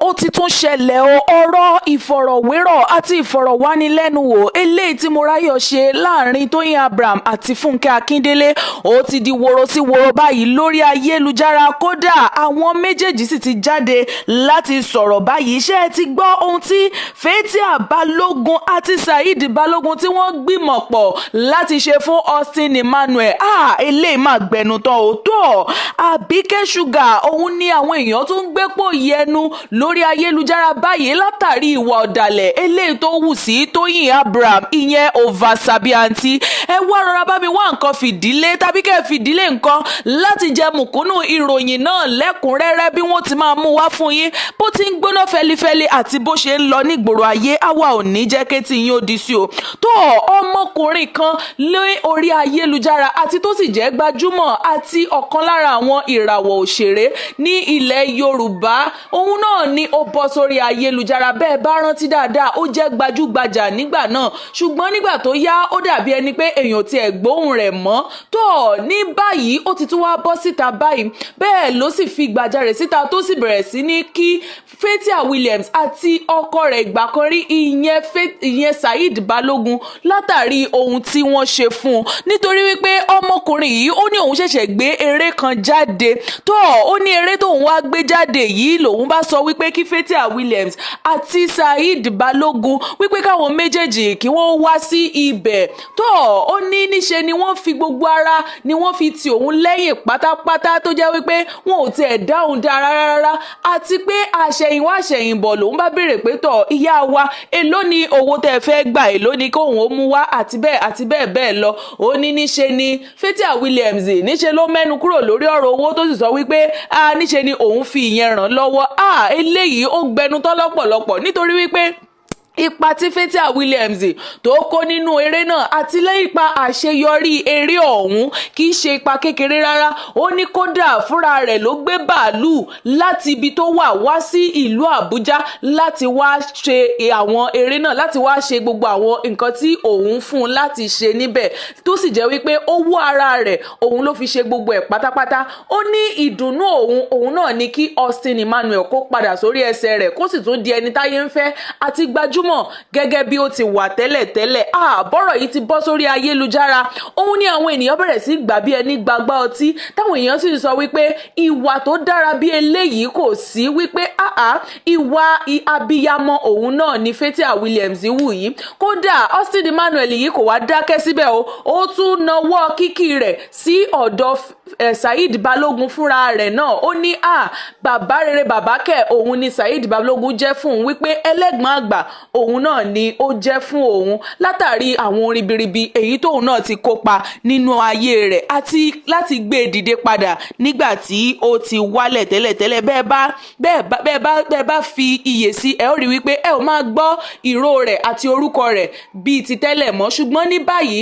ó ti tún ṣẹlẹ̀ o ọ̀rọ̀ ìfọ̀rọ̀wérọ̀ àti ìfọ̀rọ̀wánilẹ́nuwò eléyìí tí Morayo ṣe láàrin Toyin Abraham àti Fúnkẹ́ Akíndélé ó ti di woro sí woro báyìí lórí ayélujára kódà àwọn méjèèjì sì ti jáde láti sọ̀rọ̀ báyìí ṣé ẹ ti gbọ́ ohun tí Fathia Balogun àti Saheed Balogun tí wọ́n gbìmọ̀ pọ̀ láti ṣe fún Austin Emmanuel eléyìí máa gbẹnu tán ò tó Àbíkẹ́ Sugar òun ni àwọn èèyàn tó ń gbépò yẹnu lórí ayélujára báyìí látàrí ìwà ọ̀dàlẹ̀ eléyìí tó wù sí Toyin Abraham ìyẹn Ovasabianti ẹ wá rọra bá mi wá nǹkan fìdílé tàbí kẹ́ fìdílé nǹkan láti jẹ mùkúnnù ìròyìn náà lẹ́kùnrẹ́rẹ́ bí wọ́n ti máa mú wá fún yín bó ti ń gbóná fẹlifẹli àti bó ṣe ń lọ nígboro ayé àwa ò ní jẹ́ kétí yín ó di sí o tó ọmọkùnrin kan lé orí ayélujára àti tó sì jẹ́ gbajúmọ̀ àti ọ̀kan lára àwọn ìràwọ̀ òṣèré ní ilẹ̀ Yorùbá òun náà ni ó bọ́ sórí ayélujára bẹ́ẹ̀ bá rántí dáadáa ó jẹ́ gbajúgbajà nígbà náà ṣùgbọ́n nígbà tó yá ó dàbí ẹni pé èèyàn tiẹ̀ gbóhùn rẹ̀ mọ́ tó ní báyìí ó ti tún wá bọ́ síta báyìí bẹ́ẹ̀ ló sì fi gbàjarè síta tó sì bẹ̀rẹ̀ sí ní kí Fathia Williams àti ọkọ rẹ̀ ìgbà kan rí ìyẹn Saheed Balogun látàrí ohun tí wọ́n ṣe fún un nítorí wípé ọmọkùnrin yìí ó ní òun ṣẹ̀ṣẹ̀ gbé eré kan jáde tó ó ní eré tóun wá gbé jáde yìí lòun bá sọ wípé kí Fathia Williams àti Saheed Balogun wípé káwọn méjèèjì kí wọ́n wá sí ibẹ̀ tó ó ní níṣe ni wọ́n fi gbogbo ara ni wọ́n fi tì òun lẹ́yìn pátápátá tó jẹ́ wípé wọn ò tiẹ̀ dáhùn dára rárá àti pé àṣẹ̀yìnwá àṣẹ̀yìnbọ̀ lòun bá béèrè pé tọ̀ ìyá wa èló ni owó tẹ́ fẹ́ gbà èló ni kóun ó mú wá àti bẹ́ẹ̀ bẹ́ẹ̀ lọ ó ní níṣe ni Fathia Williams níṣe ló mẹ́nu kúrò lórí ọ̀rọ̀ owó tó sì sọ wípé níṣe ni òun fi ìyẹn ràn lọ́wọ́ eléyìí ó gbẹnu tán lọ́pọ̀lọpọ̀ nítorí wípé ipa tí Fathia Williams tó kó nínú eré náà àti lẹ́yìn ipa àṣeyọrí eré ọ̀hún kì í ṣe ipa kékeré rárá ó ní kódà fúnra rẹ̀ ló gbé bàálù láti ibi tó wá sí ìlú Àbújá láti wá ṣe àwọn eré náà láti wá ṣe gbogbo àwọn nǹkan tí òun fún un láti ṣe níbẹ̀ tó sì jẹ́ wípé owó ara rẹ̀ òun ló fi ṣe gbogbo ẹ̀ pátápátá ó ní ìdùnnú òun náà ní kí Austin Emmanuel kó padà sórí ẹsẹ̀ rẹ̀ kó sì tún di ẹni táyé ń fẹ́ àti gbajúmọ̀ gẹ́gẹ́ bí ó ti wà tẹ́lẹ̀tẹ́lẹ̀ bọ́rọ̀ yìí ti bọ́ sórí ayélujára òun ni àwọn ènìyàn bẹ̀rẹ̀ sí gbà bí ẹni gbàgbá ọtí táwọn èèyàn sì sọ wípé ìwà tó dára bí eléyìí kò sí wípé ìwà abiyamọ òun náà ni Fathia Williams wù yìí kódà Austin Emmanuel yìí kò wá dákẹ́ síbẹ̀ ó tún nawọ́ kíkì rẹ̀ sí ọ̀dọ̀ Saheed Balogun fúnra rẹ̀ náà ó ní bàbá rere bàbá kẹ̀ òun ni Saheed Balogun jẹ́ fún òun wípé ẹlẹ́gbọ̀n àgbà òun náà ni ó jẹ́ fún òun látàrí àwọn ribiribi èyí tóun náà ti kópa nínú ayé rẹ̀ àti láti gbé e dìde padà nígbà tí ó ti wálẹ̀ tẹ́lẹ̀tẹ́lẹ̀ bẹ́ẹ̀ bá fi iyè sí ẹ ó rí wípé ẹ ò máa gbọ́ ìró rẹ̀ àti orúkọ rẹ̀ bíi ti tẹ́lẹ̀ mọ́ ṣùgbọ́n ní báyìí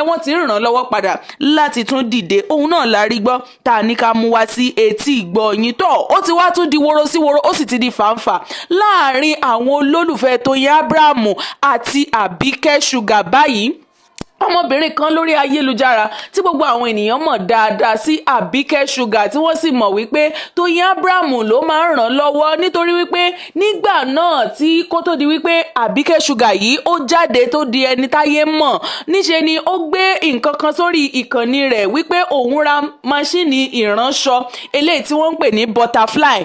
wọ́n ti ràn án lọ́wọ́ padà láti tún dìde òun náà la rí gbọ́ tá a ní ká mú wá sí etí ìgbọ́ yín tó ó ti wá tún di woro sí woro ó sì ti di fàǹfà láàrin àwọn olólùfẹ́ Toyin Abraham àti Àbíkẹ́ Sugar báyìí ọmọbìnrin kan lórí ayélujára tí gbogbo àwọn ènìyàn mọ̀ dáadáa sí Àbíkẹ́ Sugar tí wọ́n sì mọ̀ wípé Toyin Abraham ló máa ń ràn lọ́wọ́ nítorí wípé nígbà náà tí kó tó di wípé Àbíkẹ́ Sugar yìí ó jáde tó di ẹni táyé mọ̀ níṣe ni ó gbé nǹkan kan sórí ìkànnì rẹ̀ wípé òun ra máṣíìnì ìránṣọ eléyìí tí wọ́n ń pè ní butterfly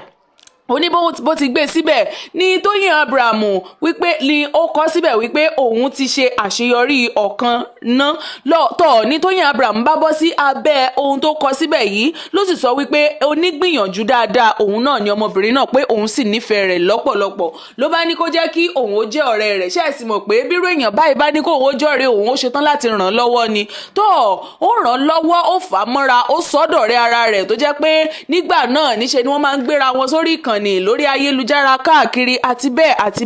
oní bó ti gbé síbẹ̀ ní Toyin Abraham wípé ni ó kọ síbẹ̀ wípé òun ti ṣe àṣeyọrí ọ̀kan náà lọ́tọ̀ ní Toyin Abraham bá bọ́ sí abẹ́ ohun tó kọ síbẹ̀ yìí ló sì sọ wípé onígbìyànjú dáadáa òun náà ni ọmọbìnrin náà pé òun sì nífẹ̀ẹ́ rẹ̀ lọ́pọ̀lọpọ̀ ló bá ní kó jẹ́ kí òun ó jẹ́ ọ̀rẹ́ rẹ̀ ṣe é sì mọ̀ pé bírò èèyàn báyìí bá ní kó òun ó jọ̀rẹ́ òun ó ṣetán láti ràn lọ́wọ́ ni tó ó ràn lọ́wọ́ ó fà á mọ́ra ó sọ́dọ̀rẹ́ ara rẹ̀ tó jẹ́ pé nígbà náà níṣe ni wọ́n máa ń gbéra wọn sórí ìkànnì lórí ayélujára káàkiri àti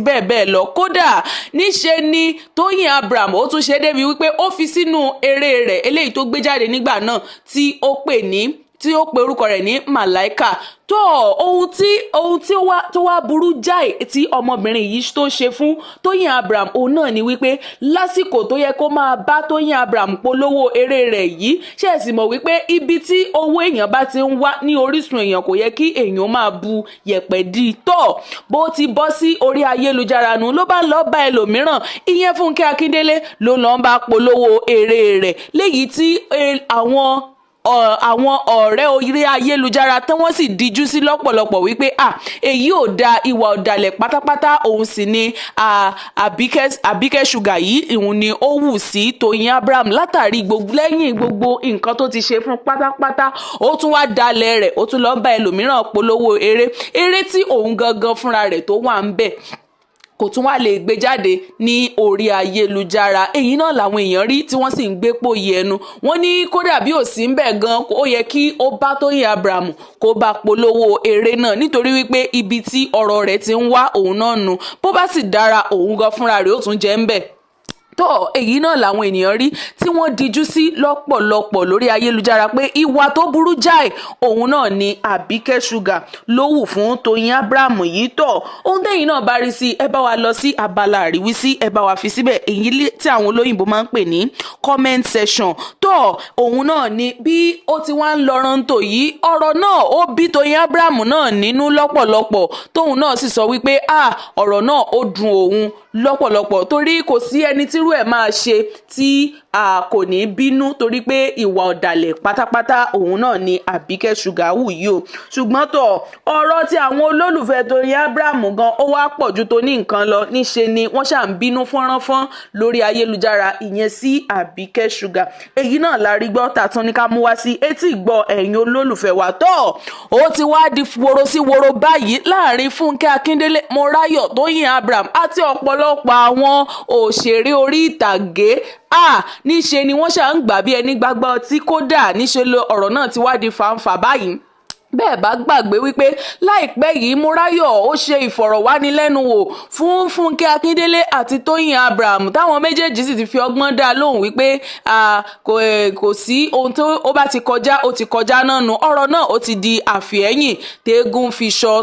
bẹ́ẹ̀ lọ kódà níṣe ni Toyin Abraham ó tún ṣe débi wípé ó fi sínú eré rẹ̀ eléyìí tó gbé jáde nígbà náà tí ó pè ní tí ó pe orúkọ rẹ̀ ní Màláíkà. tó ohun tí ó wá burú jáì tí ọmọbìnrin yìí tó ṣe fún Toyin Abraham òun náà ni wípé lásìkò tó yẹ kó máa bá Toyin Abraham polówó eré rẹ̀ yìí ṣe é sì mọ̀ wípé ibi tí owó èèyàn bá ti ń wá ní orísun èèyàn kò yẹ kí èèyàn máa bu yẹ̀pẹ̀ dí tó bó ti bọ́ sí orí ayélujára nù ló bá lọ bá ẹlòmíràn ìyẹn Fúnkẹ́ Akíndélé ló lọ bá polówó eré rẹ̀ léyìí tí àwọn ọ̀rẹ́ orí ayélujára tí wọ́n sì díjú sí lọ́pọ̀lọpọ̀ wípé èyí ò da ìwà ọ̀dàlẹ̀ pátápátá òun sì ni Àbíkẹ́ ṣúgà yìí ìhun ni ó wù sí Toyin Abraham látàrí lẹ́yìn gbogbo nǹkan tó ti ṣe fún pátápátá ó tún wá dalẹ̀ rẹ̀ ó tún lọ bá ẹlòmíràn polówó eré tí òun gangan fúnra rẹ̀ tó wà ń bẹ̀ kò tún wá lè gbé jáde ní orí ayélujára. Èyí náà làwọn èèyàn rí tí wọ́n sì ń gbé pòyì ẹnu. Wọ́n ní kódà bí ò sí ń bẹ̀ gan ó yẹ kí ó bá Toyin Abraham kó bá polówó eré náà nítorí wípé ibi tí ọ̀rọ̀ rẹ̀ ti ń wá òun náà nù bó bá sì dára òun gan fúnra rẹ̀ ó tún jẹ́ ń bẹ̀. Èyí náà làwọn ènìyàn rí tí wọ́n díjú sí lọ́pọ̀lọpọ̀ lórí ayélujára pé ìwà tó burú jáì òun náà ni Àbíkẹ́ ṣúgà ló wù fún Toyin Abraham yìí ohun tẹ́yìn náà bá rí sí ẹ bá wa lọ sí abala àríwísí ẹ bá wa fi síbẹ̀ èyí tí àwọn olóyìnbó máa ń pè ní comment section òun náà ni bí ó ti wá ń lọ rántó yìí ọ̀rọ̀ náà ó bí Toyin Abraham náà nínú lọ́pọ̀lọpọ̀ tóun náà sì sọ wípé ọ̀rọ̀ náà ó dùn òun lọ́pọ̀lọpọ̀ torí kò sí ẹni tírú ẹ̀ máa ṣe tí kò ní bínú torí pé ìwà ọ̀dàlẹ̀ pátápátá òun náà ni Àbíkẹ́ ṣúgà wù yìí o ṣùgbọ́n ọ̀rọ̀ tí àwọn olólùfẹ́ Toyin Abraham gan ó wá pọ̀ ju tó ní nǹkan lọ níṣe ni wọ́n ṣà ń bínú fọ́nránfọ́n lórí ayélujára ìyẹn sí Àbíkẹ́ ṣúgà èyí náà la rí gbọ́ tàtún ní ká mú wá sí etí ìgbọ́ ẹ̀yin olólùfẹ́ wa ó ti wá di woro sí woro báyìí láàrin Fúnkẹ́ Akíndélé Mọ́ráyọ̀ Toyin Abraham àti ọ̀pọ̀lọpọ̀ àwọn òṣèré orí ìtàgé níṣe ni wọ́n ṣà ń gbà bí ẹni gbàgbà ọtí kódà níṣe ọ̀rọ̀ náà ti wá di fàǹfà báyìí. Bẹ́ẹ̀ bá gbàgbé wípé láìpẹ́ yìí Mọ́ráyọ̀ ó ṣe ìfọ̀rọ̀wánilẹ́nuwò fún Fúnkẹ́ Akíndélé àti Toyin Abraham táwọn méjèèjì sì ti fi ọgbọ́n dá lóhùn wípé kò sí ohun tó ó bá ti kọjá ó ti kọjá náà nù ọ̀rọ̀ náà ó ti di àfihẹ́yìn tẹ́gùn fi sọ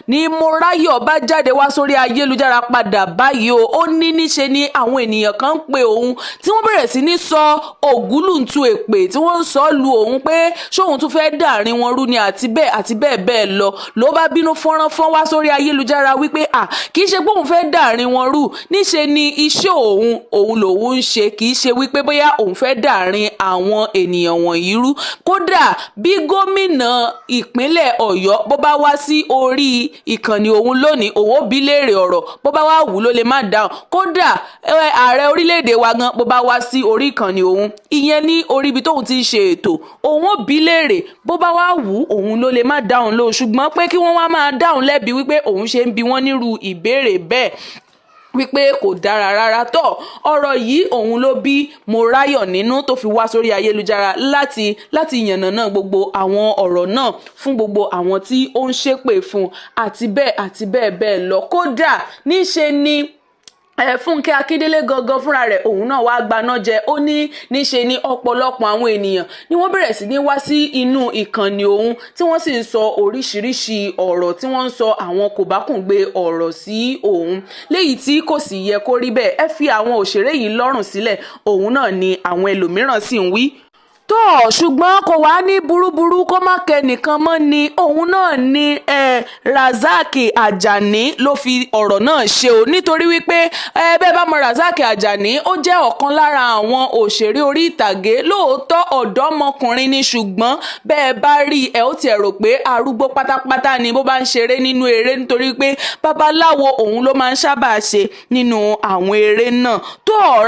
ní Mọ́ráyọ̀ bá jáde wá sórí ayélujára padà báyìí ó ní níṣe ni àwọn ènìyàn kan ń pe òun tí wọ́n bẹ̀rẹ̀ sí ní sọ ògúlùntù èpè tí wọ́n ń sọ lu òun pé ṣóun tún fẹ́ dàrin wọn rú ni àti bẹ́ẹ̀ ló bá bínú fọ́nrán wá sórí ayélujára wípé kì í ṣe pé òun fẹ́ dàrin wọn rú níṣe ni iṣẹ́ òun lòun ń ṣe kì í ṣe wípé bóyá òun fẹ́ dàrin àwọn ènìyàn wọ̀nyí rú kódà bí gómìnà ìpínlẹ̀ Ọ̀yọ́ bó bá wá sí orí ìkànnì òun lónìí òun ó bi léèrè ọ̀rọ̀ bó bá wá wù ló lè má dáhùn kódà ààrẹ orílẹ̀-èdè wa gan bó bá wá sí orí ìkànnì òun ìyẹn ní orí ibi tóun ti ń ṣe ètò òun ó bi léèrè bó bá wá wù òun ló lè má dáhùn lóhùn ṣùgbọ́n pé kí wọ́n wá máa dáhùn lẹ́bi wípé òun ṣe ń bi wọ́n nírú ìbéèrè bẹ́ẹ̀ wípé kò dára rárá ọ̀rọ̀ yìí òun ló bí Mọ́ráyọ̀ nínú tó fi wá sórí ayélujára láti yànnàná gbogbo àwọn ọ̀rọ̀ náà fún gbogbo àwọn tí ó ń ṣépè fún àti bẹ́ẹ̀ lọ kódà níṣe ni Fúnkẹ́ Akíndélé gangan fúnra rẹ̀ òun náà wá gbaná jẹ ó ní níṣe ni ọ̀pọ̀lọpọ̀ àwọn ènìyàn ni wọ́n bẹ̀rẹ̀ sí ní wá sí inú ìkànnì òun tí wọ́n sì ń sọ oríṣiríṣi ọ̀rọ̀ tí wọ́n ń sọ àwọn kòbákùngbé ọ̀rọ̀ sí òun léyìí tí kò sì yẹ kó rí bẹ́ẹ̀ ẹ fi àwọn òṣèré yìí lọ́rùn sílẹ̀ òun náà ni àwọn ẹlòmíràn sì ń wí ṣùgbọ́n kò wá ní burúburú kó má kẹ nìkan mọ́ ni òun náà ni Razak Ajani ló fi ọ̀rọ̀ náà ṣe o nítorí wípé bẹ́ẹ̀ bá mọ Razak Ajani ó jẹ́ ọ̀kan lára àwọn òṣèré orí ìtàgé lóòótọ́ ọ̀dọ́mọkùnrin ni ṣùgbọ́n bẹ́ẹ̀ bá rí ó tiẹ̀ rò pé arúgbó pátápátá ni bó bá ń ṣeré nínú eré nítorí pé babaláwo òun ló máa ń sábà ṣe nínú àwọn eré náà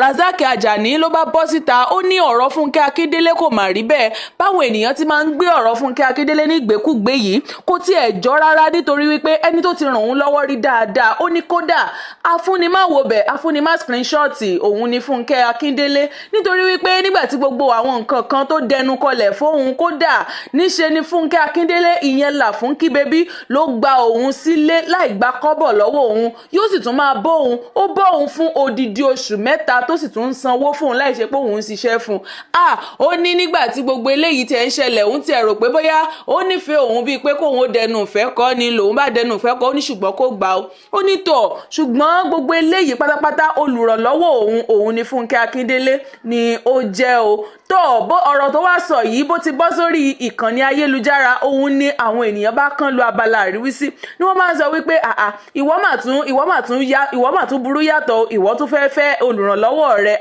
Razak Ajani ló bá bọ́ síta ó ní ọ̀rọ̀ Fúnkẹ́ Akíndélé kò mà rí bẹ́ẹ̀ báwọn ènìyàn ti máa ń gbé ọ̀rọ̀ Fúnkẹ́ Akíndélé ní ìgbékúgbé yìí kò tiẹ̀ jọ rárá nítorí wípé ẹni tó ti ràn òun lọ́wọ́ rí dáadáa ó ní kódà afúnimáwòbẹ̀ afúnimá screenshot òun ni Fúnkẹ́ Akíndélé nítorí wípé nígbà tí gbogbo àwọn nǹkan kan tó dẹnu kọlẹ̀ fóun kódà níṣe ni Fúnkẹ́ Akíndélé ìyẹn là fún kí bébí ló gba òun sílé láì gba kọ́bọ̀ lọ́wọ́ òun yóò sì tún máa bọ́ òun ó bọ́ òun fún odidi oṣù 3 tó sì tún ń sanwó fún òun láì ṣe pé òun ń ṣiṣẹ́ fún ó ní nígbà tí gbogbo eléyìí tẹ̀ ń ṣẹlẹ̀ òun ti rò pé bóyá ó nífẹ̀ẹ́ òun bíi pé kóun ó dẹnu ìfẹ́ kọ́ ni lòun bá dẹnu ìfẹ́ kọ́ ó ní ṣùgbọ́n kó gbà ó ní tọ̀ ṣùgbọ́n gbogbo eléyìí pátápátá olùrànlọ́wọ́ òun ni Fúnkẹ́ Akíndélé ni ó jẹ́ o tó bó ọ̀rọ̀ tó wá sọ yìí bó ti bọ́ sórí ìkànnì ayélujára òun ni àwọn ènìyàn bá kàn lu abala àríwísí ni wọ́n máa ń sọ wípé ìwọ mà tún burú yàtọ̀ ìwọ tún fẹ́ olùrànlọ́wọ́ rẹ̀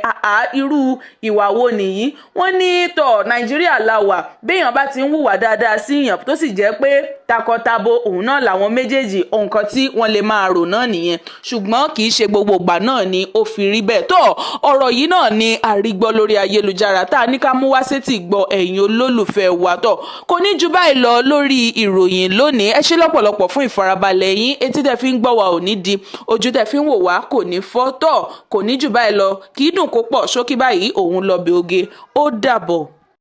irú ìwà wo nìyí wọ́n ní tọ̀ Nàìjíríà la wà béèyàn bá ti ń hùwà dáadáa sí èèyàn tó sì jẹ́ pé takọtabo òun náà làwọn méjèèjì nǹkan tí wọ́n lè máa rò náà nìyẹn ṣùgbọ́n kì í ṣe gbogbo ìgbà náà ni ó fi rí bẹ́ẹ̀ tó ọ̀rọ̀ yìí náà ni àrígbọ́ lórí ayélujára tá a ní ká mú wá sétí gbọ́ ẹ̀yin olólùfẹ́ wa tó kò ní ju báyìí lọ lórí ìròyìn lónìí ẹ ṣé lọ́pọ̀lọpọ̀ fún ìfarabalẹ̀ yín etí tẹ́ fi ń gbọ́ wa ò ní di ojú tẹ́ fi ń wò wá kò ní fọ́ tó kò ní ju báyìí lọ kì í dùn kó pọ̀ ṣókí báyìí òun lọ bẹ̀ oge ó dàbọ̀.